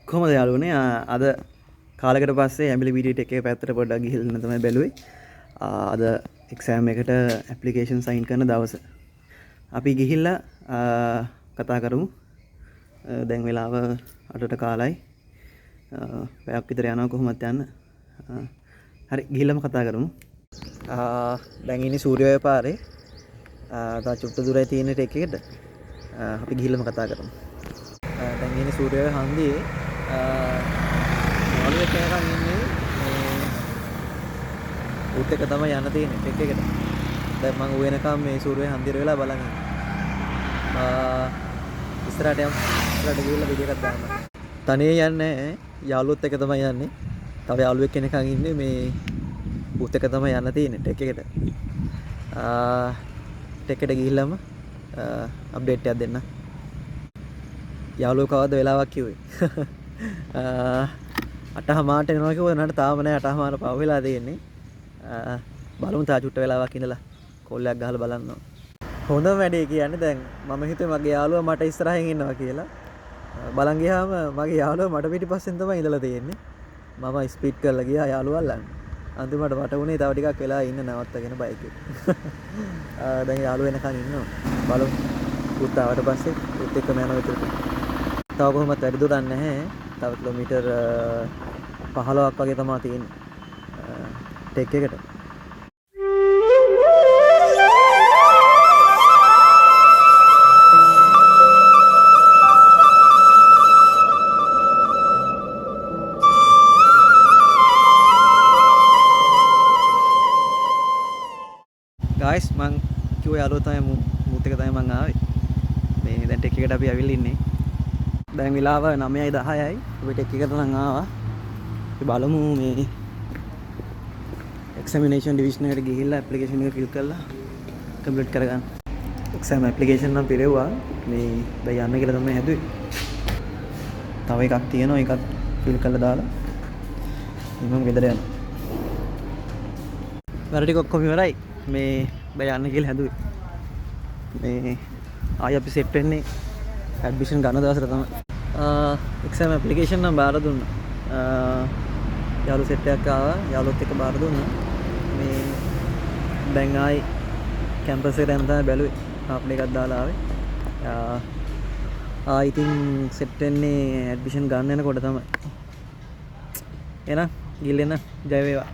කොහොමද යාළුවනේ අද කාලෙකට පස්සේ ඇමිලි වීඩියෝ එකේ පැත්තට පොඩ්ඩක් ගිහිල්ලා තමයි බැලුවේ. අද එක්සෑම් එකට ඇප්ලිකේෂන් සයින් කරන දවස. අපි ගිහිල්ලා කතා කරමු. දැන් වෙලාව 8ට කාලයි. පැයක් විතර යනවා කොහොමද යන්න. හරි ගිහිල්ලාම කතා කරමු. දැන් ඉන්නේ සූර්යෝදය පාරේ. තා චුට්ට දුරයි තියෙන එකකට. අපි ගිහිල්ලාම කතා කරමු. දැන් ඉන්නේ සූර්යෝදය හන්දියේ මාළුවෙක් කෙනෙක් ඉන්නේ මේ උත් එක තමයි යන්න තියෙන්නේ ටෙක් එකට. දැන් මම වෙනකම් මේ සූර්යෝදය හන්දියට වෙලා බලන් ඉන්නවා. ඉස්සරහට ගිහිල්ලා වීඩියෝ එකක් දාන්න. තනියෙන් යන්නේ යාළුවොත් එක තමයි යන්නේ. තව යාළුවෙක් කෙනෙක් ඉන්නේ මේ උත් එක තමයි යන්න තියෙන්නේ ටෙක් එකට. ටෙක් එකට ගිහිල්ලාම අප්ඩේට් එකක් දෙන්න. යාළුවෝ කවද්ද වෙලාවක් කිව්වේ? 8:00 එනවා කිව්වා නේද? තාම නෑ 8:00 පව වෙලා තියෙන්නේ. බලමු තා චුට්ට වෙලාවක් ඉඳලා කෝල් එකක් ගහලා බලන්න. හොඳම වැඩේ කියන්නේ දැන් මම හිතුවේ මගේ යාළුවා මට ඉස්සරහින් ඉන්නවා කියලා. බලන් ගියාම මගේ යාළුවා මට පිටිපස්සෙන් තමයි ඉඳලා තියෙන්නේ. මම ස්පීඩ් කරලා ගියා යාළුවා අල්ලන්න. අන්තිමට මට උනේ තව ටිකක් වෙලා ඉන්න නවත්තගෙන බයික් එක. දැන් යාළුවා එනකන් ඉන්නවා. බලමු. උත් ආවට පස්සේ උත් එක්කම යනවා විතරට. තව කොහොමවත් වැඩි දුරක් නැහැ. තව කිලෝමීටර් 15ක් වගේ තමයි තියෙන්නේ ටෙක් එකට. ගයිස් මං කිව්වා යාළුවෝ තමයි මුත් එක තමයි මං ආවේ. මේ දැන් ටෙක් එකට අපි ඇවිල්ලා ඉන්නේ. දැන් වෙලාව 9:10යි. අපි ටෙක් එකට නම් ආවා. අපි බලමු මේ එක්සැමිනේෂන් ඩිවිෂන් එකට ගිහිල්ලා ඇප්ලිකේෂන් එක ෆිල් කරලා කම්ප්ලීට් කරගන්න. එක්සෑම් ඇප්ලිකේෂන් නම් පිරෙව්වා. මේ දැන් යන්න කියලා තමයි හැදුවේ. තව එකක් තියෙනවා. ඒකත් ෆිල් කරලා දාලා මම ගෙදර යනවා. වැඩ ටික ඔක්කොම ඉවරයි. මේ දැන් යන්න කියලා හැදුවේ. මේ ආයි අපි සෙට් වෙන්නේ ඇඩ්මිෂන් ගන්න දවසට තමයි. එක්සෑම් ඇප්ලිකේෂන් නම් බාර දුන්නා. යාළු සෙට් එකක් ආවා. යාළුවොත් එක්ක බාර දුන්නා. මේ දැන් ආයි කැම්පස් එකට යන්න තමයි බැලුවේ. අප්ඩේට් එකක් දාලා ආවේ. ඉතින් සෙට් වෙන්නේ ඇඩ්මිෂන් ගන්න යනකොට තමයි. එහෙනම් ගිහින් එන්න ජය වේවා.